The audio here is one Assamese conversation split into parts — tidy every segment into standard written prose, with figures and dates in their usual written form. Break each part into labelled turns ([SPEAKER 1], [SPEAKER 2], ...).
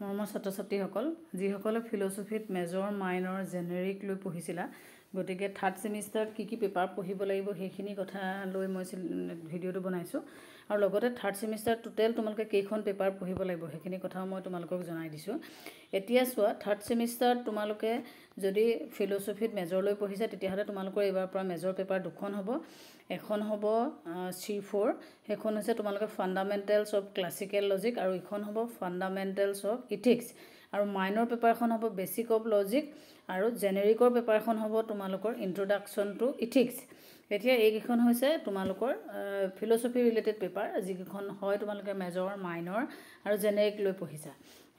[SPEAKER 1] মৰমৰ ছাত্ৰ-ছাত্ৰীসকল যিসকলে ফিল'ছফিত মেজৰ মাইনৰ জেনেৰিক লৈ পঢ়িছিলা গতিকে থাৰ্ড ছেমিষ্টাৰত কি পেপাৰ পঢ়িব লাগিব সেইখিনি কথা লৈ মই ভিডিঅ'টো বনাইছোঁ আৰু লগতে থাৰ্ড ছেমিষ্টাৰত টোটেল তোমালোকে কেইখন পেপাৰ পঢ়িব লাগিব সেইখিনি কথাও মই তোমালোকক জনাই দিছোঁ এতিয়া চোৱা থাৰ্ড ছেমিষ্টাৰত তোমালোকে যদি ফিল'ছফিত মেজৰ লৈ পঢ়িছা তেতিয়াহ'লে তোমালোকৰ এইবাৰৰ পৰা মেজৰ পেপাৰ দুখন হ'ব এখন হ'ব C4 সেইখন হৈছে তোমালোকে ফাণ্ডামেণ্টেলছ অফ ক্লাছিকেল লজিক আৰু ইখন হ'ব ফাণ্ডামেণ্টেলছ অফ ইথিক্স আৰু মাইনৰ পেপাৰখন হ'ব বেছিক অফ লজিক আৰু জেনেৰিকৰ পেপাৰখন হ'ব তোমালোকৰ ইন্ট্ৰডাকশ্যন টু ইথিক্স এতিয়া এইকেইখন হৈছে তোমালোকৰ ফিল'ছফি ৰিলেটেড পেপাৰ যিকেইখন হয় তোমালোকে মেজৰ মাইনৰ আৰু জেনেৰিক লৈ পঢ়িছা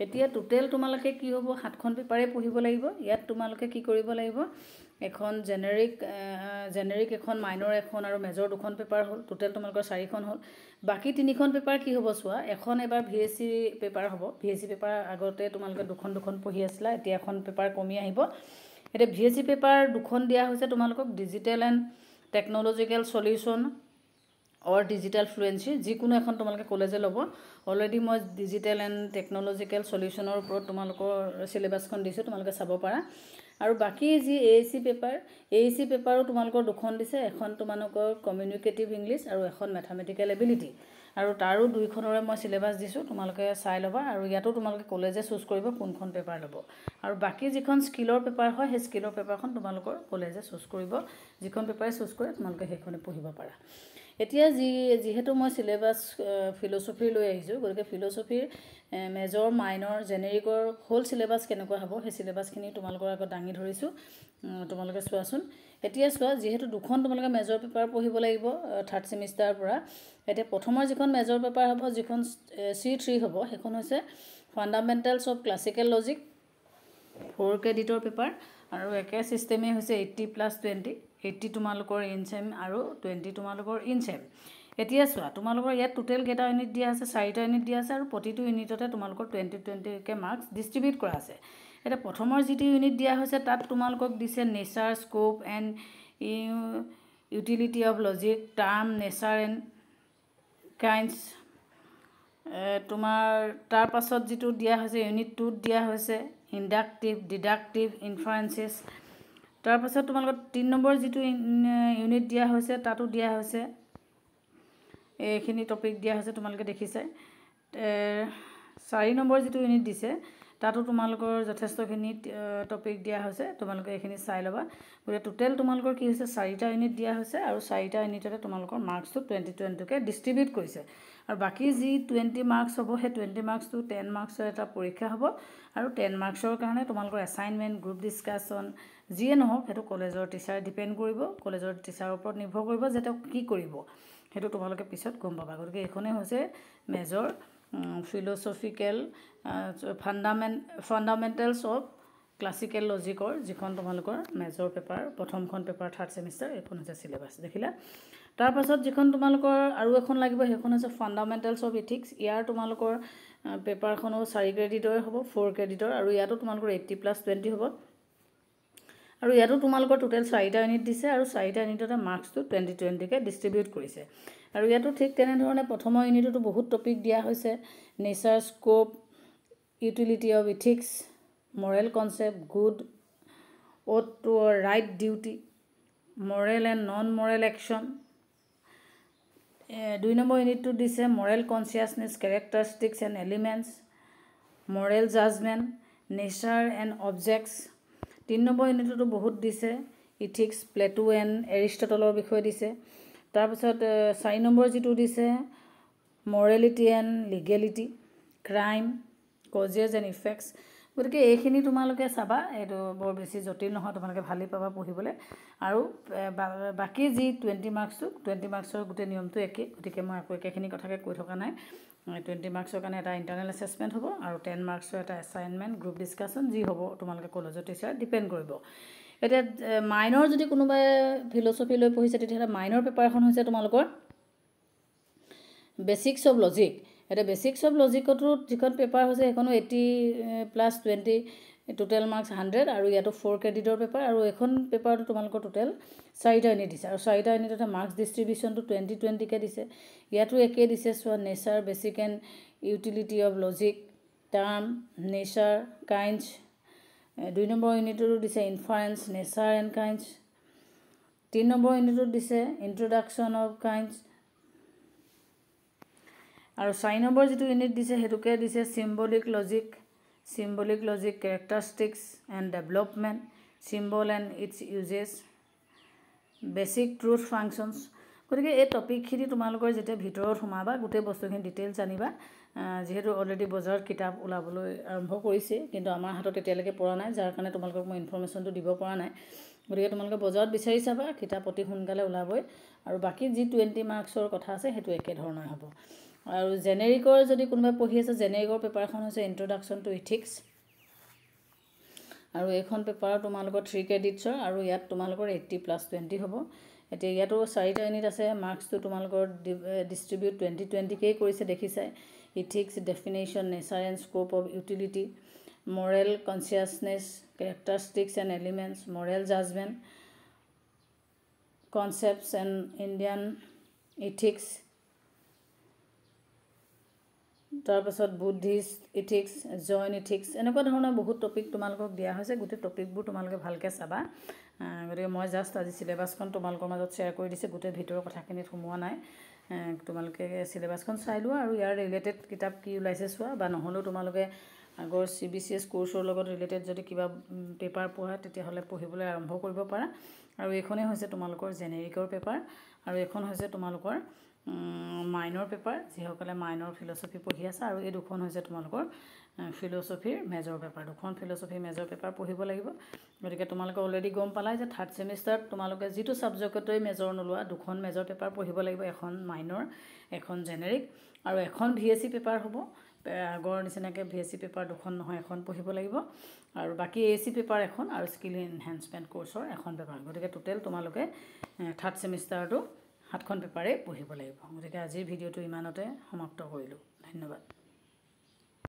[SPEAKER 1] এতিয়া টোটেল তোমালোকে কি হ'ব 7খন পেপাৰে পঢ়িব লাগিব ইয়াত তোমালোকে কি কৰিব লাগিব এখন জেনেৰিক এখন মাইনৰ এখন আৰু মেজৰ দুখন পেপাৰ হ'ল টোটেল তোমালোকৰ 4খন হ'ল বাকি 3খন পেপাৰ কি হ'ব চোৱা এখন এবাৰ ভিএসসি পেপাৰ হ'ব ভিএসসি পেপাৰ আগতে তোমালোকে দুখন পঢ়ি আছিলা এতিয়া এখন পেপাৰ কমি আহিব এটা ভিএসসি পেপাৰ দুখন দিয়া হৈছে তোমালোকক digital and technological solution or digital fluency যিকোনো এখন তোমালোকে কলেজে ল'ব অলৰেডি মই ডিজিটেল এণ্ড টেকনলজিক্যাল সলিউশনৰ ওপৰত তোমালোকৰ সিলেবাসখন দিছোঁ তোমালোকে চাব পাৰা আৰু বাকি যি এএসি পেপাৰো তোমালোকৰ দুখন দিছে এখন তোমালোকৰ কমিউনিকেটিভ ইংলিছ আৰু এখন ম্যাথমেটিক্যাল এবিলিটি আৰু তাৰো দুইখনৰে মই সিলেবাস দিছোঁ তোমালোকে চাই ল'বা আৰু ইয়াতো তোমালোকে কলেজে চুজ কৰিব কোনখন পেপাৰ ল'ব আৰু বাকি যিখন স্কিলৰ পেপাৰ হয় সেই স্কিলৰ পেপাৰখন তোমালোকৰ কলেজে চুজ কৰিব যিখন পেপাৰে চুজ কৰে তোমালোকে সেইখনে পঢ়িব পাৰা এতিয়া যিহেতু মই সিলেবাস ফিল'ছফি লৈ আহিছোঁ গতিকে ফিল'ছফিৰ মেজৰ মাইনৰ জেনেৰিকৰ হোল সিলেবাস কেনেকুৱা হ'ব সেই সিলেবাসখিনি তোমালোকৰ আগত দাঙি ধৰিছোঁ তোমালোকে চোৱাচোন এতিয়া চোৱা যিহেতু দুখন তোমালোকে মেজৰ পেপাৰ পঢ়িব লাগিব থাৰ্ড ছেমিষ্টাৰৰ পৰা এতিয়া প্ৰথমৰ যিখন মেজৰ পেপাৰ হ'ব যিখন C3 হ'ব সেইখন হৈছে ফাণ্ডামেণ্টেলছ অফ ক্লাছিকেল লজিক 4 ক্ৰেডিটৰ পেপাৰ আৰু একে সিস্টেমে হৈছে 80+20 80 তোমালোকৰ ইন সেম আৰু 20 তোমালোকৰ ইন সেম এতিয়া চোৱা তোমালোকৰ ইয়াত টোটেল কেটা ইউনিট দিয়া আছে 4টা ইউনিট দিয়া আছে আৰু প্ৰতিটো ইউনিটতে তোমালোকৰ 20 কে মাৰ্কস ডিস্ট্ৰিবিউট কৰা আছে এটা প্ৰথমৰ যিটো ইউনিট দিয়া হৈছে তাত তোমালোকক দিছে nature scope and utility of logic term nature and kinds তোমাৰ তাৰ পাছত যিটো দিয়া হৈছে ইউনিট 2 দিয়া হৈছে ইন্ডাক্টিভ ডিডাক্টিভ ইনফাৰেন্সেস তাৰ পাছত তোমালোকৰ 3 নম্বৰ যিটো ইউনিট দিয়া হৈছে তাতো দিয়া হৈছে এইখিনি টপিক দিয়া হৈছে তোমালোকে দেখিছে 4 নম্বৰ যিটো ইউনিট দিছে তাতো তোমালোকৰ যথেষ্টখিনি টপিক দিয়া হৈছে তোমালোকে এইখিনি চাই ল'বা গতিকে টোটেল তোমালোকৰ কি হৈছে 4টা ইউনিট দিয়া হৈছে আৰু 4টা ইউনিটতে তোমালোকৰ মাৰ্কসটো 20 কে ডিস্ট্ৰিবিউট কৰিছে আৰু বাকি যি 20 মাৰ্কস হ'ব সেই 20 মাৰ্কসটো 10 মাৰ্কসৰ এটা পৰীক্ষা হ'ব আৰু 10 মাৰ্কসৰ কাৰণে তোমালোকৰ এছাইনমেন্ট গ্ৰুপ ডিসকাশন যিয়ে নহওক হেতু কলেজৰ টিচাৰ ডিপেন্ড কৰিব কলেজৰ টিচাৰৰ ওপৰত নিৰ্ভৰ কৰিব যে তেওঁ কি কৰিব হেতু তোমালোকে পিছত গম পাবা গতিকে এখনে হৈছে মেজৰ ফিল'ছফিক্যাল ফাণ্ডামেণ্টেলছ অফ ক্লাছিকেল লজিকৰ যিখন তোমালোকৰ মেজৰ পেপাৰ প্ৰথমখন পেপাৰ থাৰ্ড ছেমিষ্টাৰ এখন হৈছে সিলেবাস দেখিলা তাৰ পাছত যিখন তোমালোকৰ আৰু এখন লাগিব সেইখন হৈছে ফাণ্ডামেণ্টেলছ অফ ইথিক্স ইয়াৰ তোমালোকৰ পেপাৰখনো 4 ক্ৰেডিটৰ হ'ব 4 ক্ৰেডিটৰ আৰু ইয়াতো তোমালোকৰ 80+20 হ'ব আৰু ইয়াতো তোমালোকৰ টোটেল 4টা ইউনিট দিছে আৰু 4টা ইউনিটতে মাৰ্কসটো 20 কে ডিস্ট্ৰিবিউট কৰিছে আৰু ইয়াতো ঠিক তেনে ধৰণে প্ৰথমৰ ইউনিটতো বহুত টপিক দিয়া হৈছে nature scope utility of ethics moral concept good ought to or right duty moral and non moral action 2 number ইউনিটটো দিছে moral consciousness characteristics and elements moral judgment nature and objects 3 number ইউনিটটো বহুত দিছে ethics plato and aristotle বিষয়ে দিছে তাৰ পিছত 4 নম্বৰ যিটো দিছে morality and legality crime causes and effects গতিকে এইখিনি তোমালোকে চাবা এটো বৰ বেছি জটিল নহয় তোমালোকে ভালি পাবা পঢ়িবলে আৰু বাকি যি 20 মাৰ্কসৰ গুটে নিয়মটো একে গতিকে মই আকৌ একেখিনি কথাকে কৈ থকা নাই 20 মাৰ্কসৰ কাৰণে এটা ইন্টাৰনেল অ্যাসেসমেন্ট হ'ব আৰু 10 মাৰ্কসৰ এটা এছাইনমেন্ট গ্ৰুপ ডিসকাশন যি হ'ব তোমালোকে কলেজৰ টিচাৰ ডিপেন্ড কৰিব এটা মাইনৰ যদি কোনোবা ফিল'ছফি লৈ পঢ়িছে তেতিয়াহ'লে মাইনৰ পেপাৰখন হৈছে তোমালোকৰ বেসিক্স অফ লজিক এটা বেসিক্স অফ লজিকটো যিখন পেপাৰ হৈছে সেইখনো 80+20 টোটেল মাৰ্কস 100 আৰু ইয়াতো 4 ক্ৰেডিটৰ পেপাৰ আৰু এখন পেপাৰটো তোমালোকৰ টোটেল 4টা ইউনিট দিছে আৰু 4টা ইউনিটতে মাৰ্কস ডিস্ট্ৰিবিউশনটো 20 কে দিছে ইয়াতো একে দিছে so nature basic and utility of logic term, nature, kinds. 2 number ইউনিটতো দিছে inference, nature and kinds. 3 number ইউনিটত দিছে ইন্ট্ৰডাকশ্যন অফ কাইণ্ডছ। আৰু 4 নম্বৰ যিটো ইউনিট দিছে সেইটোকে দিছে symbolic logic, characteristics and development, symbol and its uses, basic truth functions. গতিকে এই টপিকখিনি তোমালোকৰ যেতিয়া ভিতৰত সোমাবা গোটেই বস্তুখিনি ডিটেইলছ জানিবা। যিহেতু অলৰেডি বজাৰত কিতাপ ওলাবলৈ আৰম্ভ কৰিছে, কিন্তু আমাৰ হাতত এতিয়ালৈকে পৰা নাই, যাৰ কাৰণে তোমালোকক মই ইনফৰ্মেশ্যনটো দিব পৰা নাই। গতিকে তোমালোকে বজাৰত বিচাৰি চাবা, কিতাপ অতি সোনকালে ওলাবই। আৰু বাকী যি 20 মাৰ্কছৰ কথা আছে সেইটো একেধৰণৰ হ'ব। আৰু জেনেৰিকৰ যদি কোনোবাই পঢ়ি আছে, জেনেৰিকৰ পেপাৰখন হৈছে ইন্ট্ৰডাকশ্যন টু ইথিক্স। আৰু এইখন পেপাৰ তোমালোকৰ 3 ক্ৰেডিটছৰ, আৰু ইয়াত তোমালোকৰ 80+20 হ'ব। এতিয়া ইয়াতো 4টা ইউনিট আছে। মাৰ্কছটো তোমালোকৰ ডিষ্ট্ৰিবিউট 20-20কেই কৰিছে দেখিছাই। Ethics, definition, nature and scope of utility, Morrell consciousness, characteristics and elements, Morrell judgement, concepts and Indian ethics, তাৰপাছত বুদ্ধিষ্ট ইথিক্স, জৈন ইথিক্স, এনেকুৱা ধৰণৰ বহুত টপিক তোমালোকক দিয়া হৈছে। গোটেই টপিকবোৰ তোমালোকে ভালকৈ চাবা। গতিকে মই জাষ্ট আজি চিলেবাছখন তোমালোকৰ মাজত শ্বেয়াৰ কৰি দিছোঁ, গোটেই ভিতৰৰ কথাখিনিত সোমোৱা নাই। তোমালোকে চিলেবাছখন চাই লোৱা আৰু ইয়াৰ ৰিলেটেড কিতাপ কি ওলাইছে চোৱা, বা নহ'লেও তোমালোকে আগৰ CBCS কোৰ্চৰ লগত ৰিলেটেড যদি কিবা পেপাৰ পঢ়া তেতিয়াহ'লে পঢ়িবলৈ আৰম্ভ কৰিব পাৰা। আৰু এইখনেই হৈছে তোমালোকৰ জেনেৰিকৰ পেপাৰ, আৰু এইখন হৈছে তোমালোকৰ মাইনৰ পেপাৰ, যিসকলে মাইনৰ ফিল'চফি পঢ়ি আছে। আৰু এই দুখন হৈছে তোমালোকৰ ফিল'চফিৰ মেজৰ পেপাৰ। দুখন ফিল'চফি মেজৰ পেপাৰ পঢ়িব লাগিব। গতিকে তোমালোকে অলৰেডি গম পালাই যে 3rd ছেমিষ্টাৰত তোমালোকে যিটো ছাবজেক্টতেই মেজৰ নোলোৱা, দুখন মেজৰ পেপাৰ পঢ়িব লাগিব, এখন মাইনৰ, এখন জেনেৰিক, আৰু এখন VSC পেপাৰ হ'ব। আগৰ নিচিনাকৈ VSC পেপাৰ দুখন নহয়, এখন পঢ়িব লাগিব। আৰু বাকী AC পেপাৰ এখন, আৰু স্কিল এনহেঞ্চমেণ্ট কোৰ্চৰ এখন পেপাৰ। গতিকে টোটেল তোমালোকে 3rd ছেমিষ্টাৰটো 7খন পেপাৰেই পঢ়িব লাগিব। গতিকে আজিৰ ভিডিঅ'টো ইমানতে সমাপ্ত কৰিলোঁ। ধন্যবাদ।